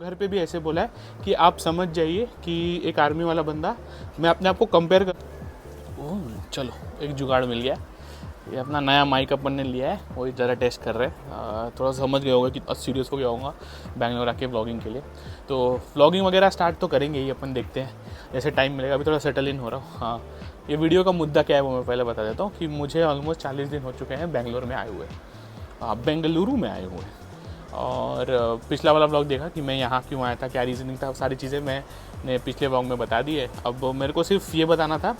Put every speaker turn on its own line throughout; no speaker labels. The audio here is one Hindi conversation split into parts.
घर पे भी ऐसे बोला है कि आप समझ जाइए कि एक आर्मी वाला बंदा, मैं अपने आप को कंपेयर कर। ओह चलो, एक जुगाड़ मिल गया। ये अपना नया माइक अपन ने लिया है, वही ज़रा टेस्ट कर रहे हैं। थोड़ा समझ गए होगा कि सीरियस हो गया होगा बैंगलोर आके व्लॉगिंग के लिए। तो व्लॉगिंग वगैरह स्टार्ट तो करेंगे ही अपन, देखते हैं जैसे टाइम मिलेगा। अभी थोड़ा सेटल इन हो रहा हूँ। हाँ, ये वीडियो का मुद्दा क्या है वो मैं पहले बता देता हूँ कि मुझे ऑलमोस्ट 40 दिन हो चुके हैं बेंगलोर में आए हुए, बेंगलुरु में आए हुए। और पिछला वाला व्लॉग देखा कि मैं यहाँ क्यों आया था, क्या रीज़निंग था, सारी चीज़ें मैंने पिछले व्लॉग में बता दी है। अब मेरे को सिर्फ ये बताना था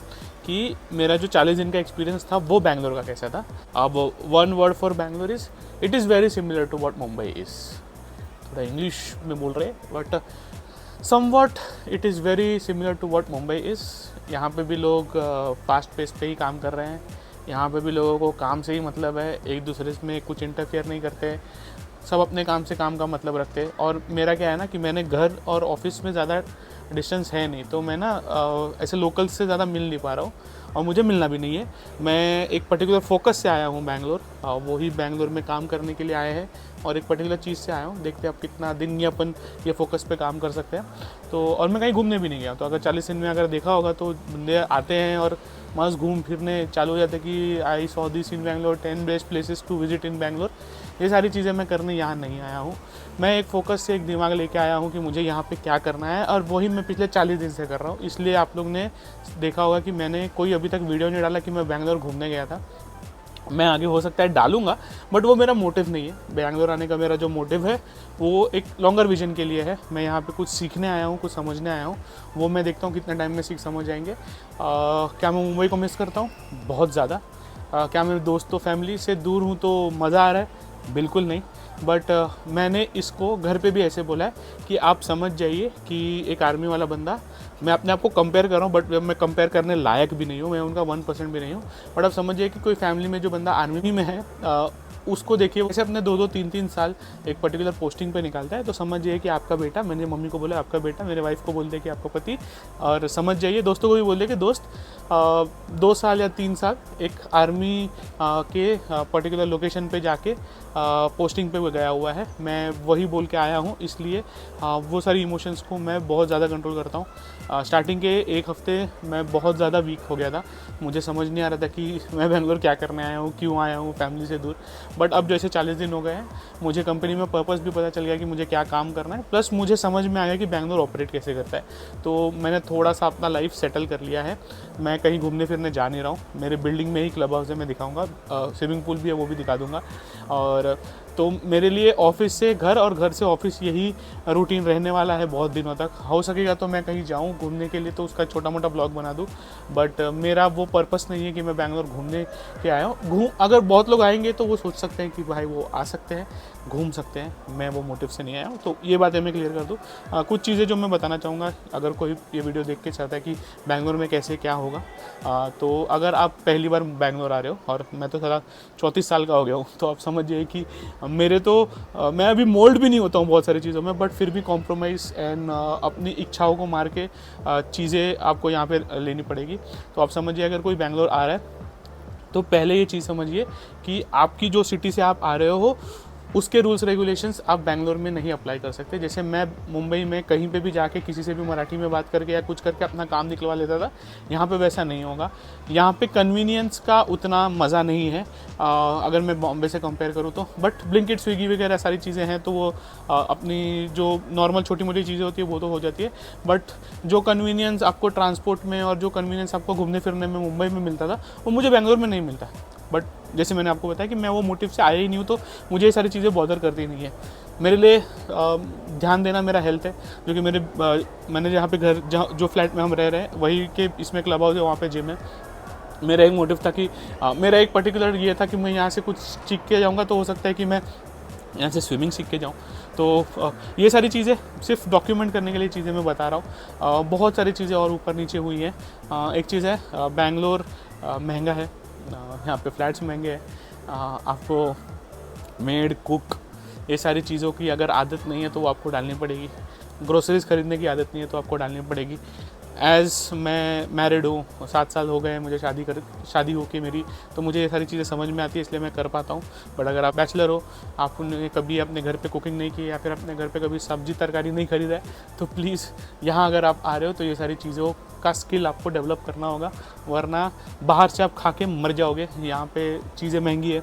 कि मेरा जो 40 दिन का एक्सपीरियंस था वो बैंगलोर का कैसा था। अब one word for Bangalore is, it is very similar to what Mumbai is. थोड़ा इंग्लिश में बोल रहे हैं but somewhat it is very similar to what Mumbai is. यहाँ पे भी लोग फास्ट पेस पे ही काम कर रहे हैं। यहाँ पे भी लोगों को काम से ही मतलब है, एक दूसरे में कुछ इंटरफेयर नहीं करते, सब अपने काम से काम का मतलब रखते हैं। और मेरा क्या है ना कि मैंने घर और ऑफिस में ज़्यादा डिस्टेंस है नहीं, तो मैं ना ऐसे लोकल्स से ज़्यादा मिल नहीं पा रहा हूँ और मुझे मिलना भी नहीं है। मैं एक पर्टिकुलर फोकस से आया हूँ बैंगलोर, वही बैंगलोर में काम करने के लिए आए हैं और एक पर्टिकुलर चीज़ से आया हूँ। देखते हैं अब कितना दिन ये अपन ये फोकस पे काम कर सकते हैं। तो और मैं कहीं घूमने भी नहीं गया, तो अगर 40 दिन में अगर देखा होगा तो बंदे आते हैं और मस्त घूम फिरने चालू हो जाते कि I saw this in Bangalore, 10 best places to visit in Bangalore. ये सारी चीज़ें मैं करने यहाँ नहीं आया हूँ। मैं एक फोकस से एक दिमाग लेके आया हूँ कि मुझे यहाँ पे क्या करना है, और वही मैं पिछले 40 दिन से कर रहा हूँ। इसलिए आप लोग ने देखा होगा कि मैंने कोई अभी तक वीडियो नहीं डाला कि मैं बैंगलोर घूमने गया था। मैं आगे हो सकता है डालूंगा, बट वो मेरा मोटिव नहीं है। बैंगलोर आने का मेरा जो मोटिव है वो एक लॉन्गर विजन के लिए है। मैं यहाँ पे कुछ सीखने आया हूँ, कुछ समझने आया हूँ। वो मैं देखता हूँ कितने टाइम में सीख समझ जाएंगे। क्या मैं मुंबई को मिस करता हूँ? बहुत ज़्यादा। क्या मैं दोस्तों फैमिली से दूर हूँ तो मज़ा आ रहा है? बिल्कुल नहीं। बट मैंने इसको घर पे भी ऐसे बोला है कि आप समझ जाइए कि एक आर्मी वाला बंदा, मैं अपने आप को कंपेयर कर रहा हूँ बट मैं कंपेयर करने लायक भी नहीं हूँ, मैं उनका 1% भी नहीं हूँ। बट आप समझिए कि कोई फैमिली में जो बंदा आर्मी में है उसको देखिए वैसे अपने 2-2 3-3 साल एक पर्टिकुलर पोस्टिंग पे निकालता है। तो समझ जाइए कि आपका बेटा, मैंने मम्मी को बोला आपका बेटा, मेरे वाइफ को बोल दे कि आपका पति, और समझ जाइए दोस्तों को भी बोल दे कि दोस्त 2 साल या 3 साल एक आर्मी के पर्टिकुलर लोकेशन पे जाके पोस्टिंग पे गया हुआ है। मैं वही बोल के आया हूँ, इसलिए वो सारी इमोशंस को मैं बहुत ज़्यादा कंट्रोल करता हूँ। स्टार्टिंग के 1 हफ्ते मैं बहुत ज़्यादा वीक हो गया था, मुझे समझ नहीं आ रहा था कि मैं बेंगलोर क्या करने आया हूँ, क्यों आया हूँ फैमिली से दूर। बट अब जैसे 40 दिन हो गए हैं, मुझे कंपनी में पर्पस भी पता चल गया कि मुझे क्या काम करना है, प्लस मुझे समझ में आ गया कि बैंगलोर ऑपरेट कैसे करता है। तो मैंने थोड़ा सा अपना लाइफ सेटल कर लिया है। मैं कहीं घूमने फिरने जा नहीं रहा हूँ, मेरे बिल्डिंग में ही क्लब हाउस है, मैं दिखाऊंगा, स्विमिंग पूल भी है वो भी दिखा दूंगा। और तो मेरे लिए ऑफिस से घर और घर से ऑफिस यही रूटीन रहने वाला है बहुत दिनों तक। हो सकेगा तो मैं कहीं जाऊँ घूमने के लिए तो उसका छोटा मोटा ब्लॉग बना दूँ, बट मेरा वो पर्पस नहीं है कि मैं बैंगलोर घूमने के आया हूँ। अगर बहुत लोग आएंगे तो वो सोच सकते हैं कि भाई वो आ सकते हैं, घूम सकते हैं, मैं वो मोटिव से नहीं आया हूँ। तो ये बातें मैं क्लियर कर दूँ। कुछ चीज़ें जो मैं बताना चाहूँगा, अगर कोई ये वीडियो देख के चाहता है कि बैंगलोर में कैसे क्या होगा, तो अगर आप पहली बार बैंगलोर आ रहे हो, और मैं तो साला 34 साल का हो गया हूँ, तो आप समझिए कि मेरे तो मैं अभी मोल्ड भी नहीं होता हूँ बहुत सारी चीज़ों में, बट फिर भी कॉम्प्रोमाइज़ एंड अपनी इच्छाओं को मार के चीज़ें आपको यहाँ पे लेनी पड़ेगी। तो आप समझिए अगर कोई बैंगलोर आ रहा है तो पहले ये चीज़ समझिए कि आपकी जो सिटी से आप आ रहे हो उसके रूल्स रेगुलेशंस आप बैंगलोर में नहीं अप्लाई कर सकते। जैसे मैं मुंबई में कहीं पे भी जाके किसी से भी मराठी में बात करके या कुछ करके अपना काम निकलवा लेता था, यहाँ पे वैसा नहीं होगा। यहाँ पे कन्वीनियंस का उतना मज़ा नहीं है अगर मैं बॉम्बे से कंपेयर करूँ तो। बट ब्लिंकिट, स्विगी वगैरह सारी चीज़ें हैं तो वो अपनी जो नॉर्मल छोटी मोटी चीज़ें होती है वो तो हो जाती है। बट जो कन्वीनियंस आपको ट्रांसपोर्ट में और जो कन्वीनियंस आपको घूमने फिरने में मुंबई में मिलता था वो मुझे बैंगलोर में नहीं मिलता। बट जैसे मैंने आपको बताया कि मैं वो मोटिव से आया ही नहीं हूँ, तो मुझे ये सारी चीज़ें बॉदर करती नहीं है। मेरे लिए ध्यान देना मेरा हेल्थ है, जो कि मैंने जहाँ पे घर, जहाँ जो फ्लैट में हम रह रहे हैं वही के इसमें क्लब हाउस है, वहाँ पे जिम है। मेरा एक मोटिव था कि मेरा एक पर्टिकुलर ये था कि मैं यहाँ से कुछ सीख के जाऊँगा, तो हो सकता है कि मैं यहाँ से स्विमिंग सीख के जाऊँ। तो ये सारी चीज़ें सिर्फ डॉक्यूमेंट करने के लिए चीज़ें मैं बता रहा हूँ। बहुत सारी चीज़ें और ऊपर नीचे हुई हैं। एक चीज़ है, बैंगलोर महंगा है, यहाँ पे फ्लैट्स महंगे हैं। आपको मेड, कुक, ये सारी चीज़ों की अगर आदत नहीं है तो वो आपको डालनी पड़ेगी। ग्रोसरीज खरीदने की आदत नहीं है तो आपको डालनी पड़ेगी। एज़ मैं मैरिड हूँ, 7 साल हो गए हैं मुझे शादी हो के मेरी, तो मुझे ये सारी चीज़ें समझ में आती है, इसलिए मैं कर पाता हूँ। बट अगर आप बैचलर हो, आपने कभी अपने घर पे कुकिंग नहीं की या फिर अपने घर पे कभी सब्जी तरकारी नहीं खरीदा है, तो प्लीज़ यहाँ अगर आप आ रहे हो तो ये सारी चीज़ों का स्किल आपको डेवलप करना होगा, वरना बाहर से आप खा के मर जाओगे। यहाँ पे चीज़ें महंगी है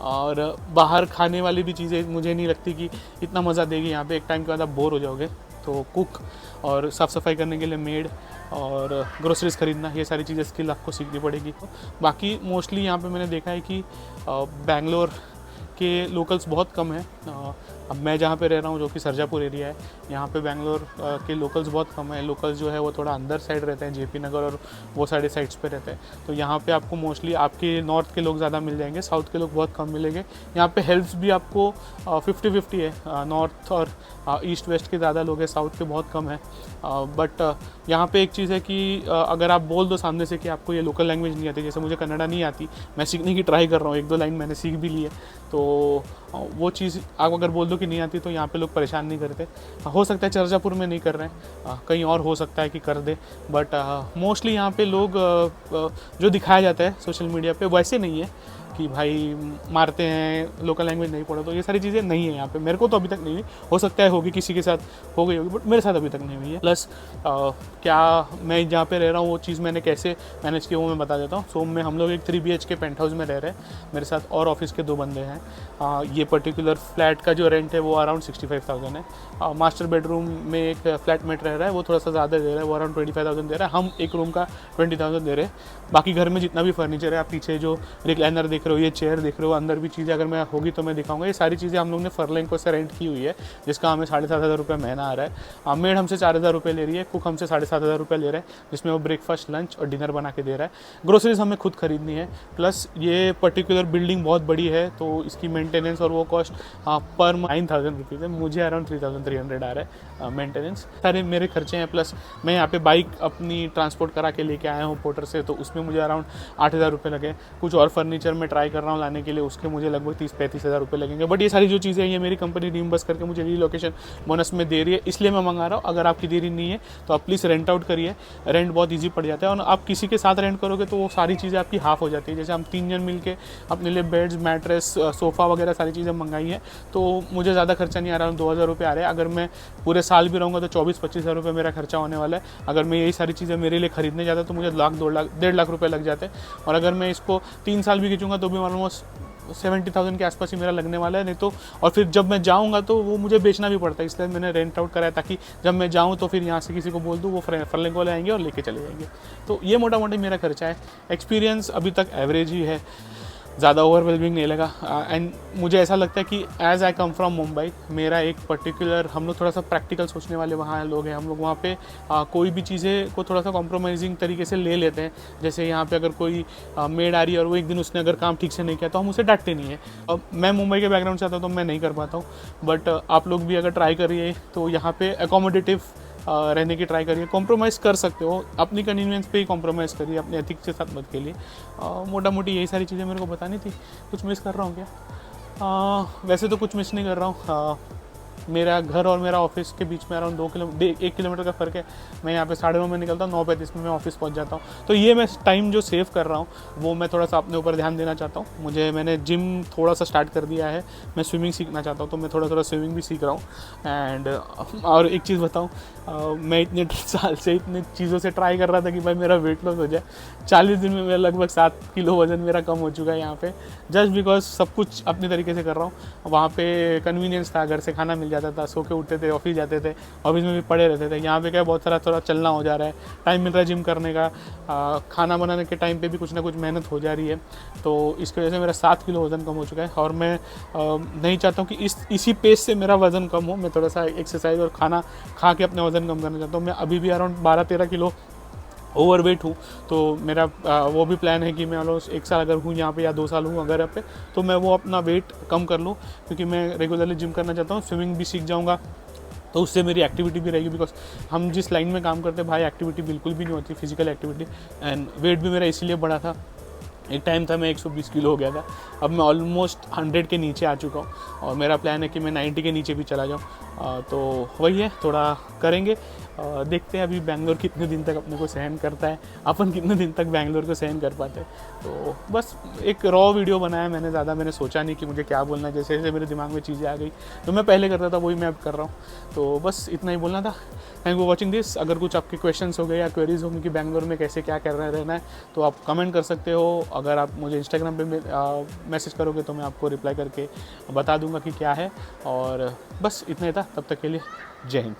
और बाहर खाने वाली भी चीज़ें मुझे नहीं लगती कि इतना मज़ा देगी। यहाँ पे एक टाइम के बाद आप बोर हो जाओगे। तो कुक और साफ़ सफाई करने के लिए मेड और ग्रोसरीज ख़रीदना, ये सारी चीज़ें स्किल आपको सीखनी पड़ेगी। बाकी मोस्टली यहाँ पे मैंने देखा है कि बेंगलोर के लोकल्स बहुत कम हैं। अब मैं जहाँ पे रह रहा हूँ जो कि सरजापुर एरिया है, यहाँ पे बेंगलोर के लोकल्स बहुत कम हैं। लोकल्स जो है वो थोड़ा अंदर साइड रहते हैं, जेपी नगर और वो सारे साइड्स पे रहते हैं। तो यहाँ पे आपको मोस्टली आपके नॉर्थ के लोग ज़्यादा मिल जाएंगे, साउथ के लोग बहुत कम मिलेंगे। यहाँ पे हेल्प्स भी आपको 50-50 है, नॉर्थ और ईस्ट वेस्ट के ज़्यादा लोग हैं, साउथ के बहुत कम है। बट यहाँ पे एक चीज़ है कि अगर आप बोल दो सामने से कि आपको ये लोकल लैंग्वेज नहीं आती, जैसे मुझे कन्नड़ा नहीं आती, मैं सीखने की ट्राई कर रहा हूँ, 1-2 लाइन मैंने सीख भी ली है, तो वो चीज़ आप अगर बोल दो कि नहीं आती तो यहाँ पे लोग परेशान नहीं करते। हो सकता है चर्जापुर में नहीं कर रहे हैं, कहीं और हो सकता है कि कर दे, बट मोस्टली यहाँ पे लोग जो दिखाया जाता है सोशल मीडिया पे वैसे नहीं है कि भाई मारते हैं, लोकल लैंग्वेज नहीं पढ़ो, तो ये सारी चीज़ें नहीं है यहाँ पे। मेरे को तो अभी तक नहीं हुई, हो सकता है होगी, किसी के साथ हो गई होगी, बट मेरे साथ अभी तक नहीं हुई है। प्लस क्या मैं जहाँ पे रह रहा हूँ वो चीज़ मैंने कैसे मैनेज की वो मैं बता देता हूँ। सो में हम लोग एक 3 BHK पेंट हाउस में रह रहे हैं, मेरे साथ और ऑफिस के 2 बंदे हैं। ये पर्टिकुलर फ्लैट का जो रेंट है वो अराउंड 65,000 है। मास्टर बेडरूम में एक फ्लैटमेट रह रहा है, वो थोड़ा सा ज़्यादा दे रहा है, वो अराउंड 25,000 दे रहा है। हम एक रूम का 20,000 दे रहे हैं। बाकी घर में जितना भी फर्नीचर है, आप पीछे जो रिक्लाइनर देख रहे हो, ये चेयर देख रहे हो, अंदर भी चीज़ें अगर मैं होगी तो मैं दिखाऊंगा। ये सारी चीज़ें हम लोग ने फर्लेंको से रेंट की हुई है, जिसका हमें 7,500 रुपये महीना आ रहा है। मेड हमसे 4,000 रुपये ले रही है, कुक हमसे 7,500 रुपये ले रहा है, जिसमें वो ब्रेकफास्ट, लंच और डिनर बना के दे रहा है। ग्रोसरीज हमें खुद खरीदनी है। प्लस ये पर्टिकुलर बिल्डिंग बहुत बड़ी है, तो इसकी मेंटेनेंस और वो कॉस्ट पर 9,000 रुपीज़ है। मुझे अराउंड 3,300 आ रहा है मेंटेनेंस। सारे मेरे खर्चे हैं। प्लस मैं यहाँ पे बाइक अपनी ट्रांसपोर्ट करा के लेके आया हूँ पोर्टर से, तो उसमें मुझे अराउंड 8,000 रुपये लगे। कुछ और फर्नीचर में ट्राई कर रहा हूँ लाने के लिए, उसके मुझे लगभग 30-35 हज़ार रुपये लगेंगे। बट ये सारी जो चीज़ें हैं ये मेरी कंपनी रीइंबर्स करके मुझे रीलोकेशन बोनस में दे रही है, इसलिए मैं मंगा रहा हूँ। अगर आपकी दे रही नहीं है तो आप प्लीज़ रेंट आउट करिए, रेंट बहुत ईजी पड़ जाता है। और आप किसी के साथ रेंट करोगे तो वो सारी चीज़ें आपकी हाफ हो जाती है। जैसे हम 3 जन मिल के अपने लिए बेड्स, मैट्रेस, सोफ़ा वगैरह सारी चीज़ें मंगाई हैं, तो मुझे ज़्यादा खर्चा नहीं आ रहा, 2,000 रुपये आ रहे हैं। अगर मैं पूरे साल भी रहूँगा तो 24-25 हज़ार रुपये मेरा खर्चा होने वाला है। अगर मैं यही सारी चीज़ें मेरे लिए खरीदने जाता तो मुझे 1,00,000-1.5 लाख रुपये लग जाते। और अगर मैं इसको 3 साल भी खींचूँगा तो भी ऑलमोस्ट 70,000 के आसपास ही मेरा लगने वाला है। नहीं तो और फिर जब मैं जाऊंगा तो वो मुझे बेचना भी पड़ता है, इसलिए मैंने रेंट आउट कराया, ताकि जब मैं जाऊं तो फिर यहाँ से किसी को बोल दूं, वो फर्लिंग वाले आएंगे और लेके चले जाएंगे। तो ये मोटा मोटी मेरा खर्चा है। एक्सपीरियंस अभी तक एवरेज ही है, ज़्यादा ओवरवेलमिंग नहीं लगा। एंड मुझे ऐसा लगता है कि as I come from Mumbai, मेरा एक पर्टिकुलर, हम लोग थोड़ा सा प्रैक्टिकल सोचने वाले वहाँ लोग हैं। हम लोग वहाँ पे कोई भी चीज़ें को थोड़ा सा कॉम्प्रोमाइजिंग तरीके से ले लेते हैं। जैसे यहाँ पे अगर कोई मेड आ रही है और वो एक दिन उसने अगर काम ठीक से नहीं किया तो हम उसे डांटते नहीं है। अब मैं मुंबई के बैकग्राउंड से आता हूँ तो मैं नहीं कर पाता हूँ, बट आप लोग भी अगर ट्राई करिए तो यहाँ पे अकोमोडेटिव रहने की ट्राई करिए। कॉम्प्रोमाइज़ कर सकते हो, अपनी कन्वीनियंस पे ही कॉम्प्रोमाइज़ करिए, अपने एथिक्स के साथ मत खेलिए। मोटा मोटी यही सारी चीज़ें मेरे को बतानी थी। कुछ मिस कर रहा हूँ क्या? वैसे तो कुछ मिस नहीं कर रहा हूँ। मेरा घर और मेरा ऑफिस के बीच में अराउंड 1 किलोमीटर का फ़र्क है। मैं यहाँ पे 9:30 में निकलता हूँ, 9:35 में मैं ऑफिस पहुँच जाता हूँ। तो ये मैं टाइम जो सेव कर रहा हूँ वो मैं थोड़ा सा अपने ऊपर ध्यान देना चाहता हूँ। मैंने जिम थोड़ा सा स्टार्ट कर दिया है, मैं स्विमिंग सीखना चाहता हूँ, तो मैं थोड़ा स्विमिंग भी सीख रहा हूँ। एंड और एक चीज़ बताऊँ, मैं इतने साल से इतनी चीज़ों से ट्राई कर रहा था कि भाई मेरा वेट लॉस हो जाए। 40 दिन में मेरा लगभग 7 किलो वज़न मेरा कम हो चुका है यहाँ पे, जस्ट बिकॉज सब कुछ अपने तरीके से कर रहा हूँ। वहाँ पे कन्वीनियंस था, घर से खाना मिल जाता था, सो के उठते थे, ऑफिस जाते थे, ऑफिस में भी पड़े रहते थे। यहाँ पे क्या बहुत सारा थोड़ा चलना हो जा रहा है, टाइम मिल रहा है जिम करने का, खाना बनाने के टाइम पे भी कुछ ना कुछ मेहनत हो जा रही है। तो इसकी वजह से मेरा 7 किलो वज़न कम हो चुका है। और मैं नहीं चाहता हूँ कि इसी पेस से मेरा वज़न कम हो। मैं थोड़ा सा एक्सरसाइज और खाना खा के अपना वज़न कम करना चाहता हूँ। मैं अभी भी अराउंड 12-13 किलो ओवरवेट हूँ। तो मेरा वो भी प्लान है कि मैं ऑलमोस्ट 1 साल अगर हूँ यहाँ पे या 2 साल हूँ अगर यहाँ पे, तो मैं वो अपना वेट कम कर लूँ, क्योंकि मैं रेगुलरली जिम करना चाहता हूँ। स्विमिंग भी सीख जाऊँगा तो उससे मेरी एक्टिविटी भी रहेगी, बिकॉज हम जिस लाइन में काम करते हैं भाई एक्टिविटी बिल्कुल भी नहीं होती, फिजिकल एक्टिविटी। एंड वेट भी मेरा इसीलिए बढ़ा था, एक टाइम था मैं 120 किलो हो गया था, अब मैं ऑलमोस्ट 100 के नीचे आ चुका हूँ और मेरा प्लान है कि मैं 90 के नीचे भी चला जाऊँ। तो वही है, थोड़ा करेंगे। देखते हैं अभी बैंगलोर कितने दिन तक अपने को सहन करता है, अपन कितने दिन तक बैंगलोर को सहन कर पाते हैं। तो बस एक रॉ वीडियो बनाया मैंने, ज़्यादा मैंने सोचा नहीं कि मुझे क्या बोलना है, जैसे जैसे मेरे दिमाग में चीज़ें आ गई जो मैं पहले करता था वही मैं अब कर रहा हूँ। तो बस इतना ही बोलना था। Thank you watching this. अगर कुछ आपके क्वेश्चंस हो गए या क्वेरीज होंगी कि बैंगलोर में कैसे क्या कर रहना है तो आप कमेंट कर सकते हो। अगर आप मुझे इंस्टाग्राम पे मैसेज करोगे तो मैं आपको रिप्लाई करके बता दूंगा कि क्या है। और बस इतना ही था, तब तक के लिए जय हिंद।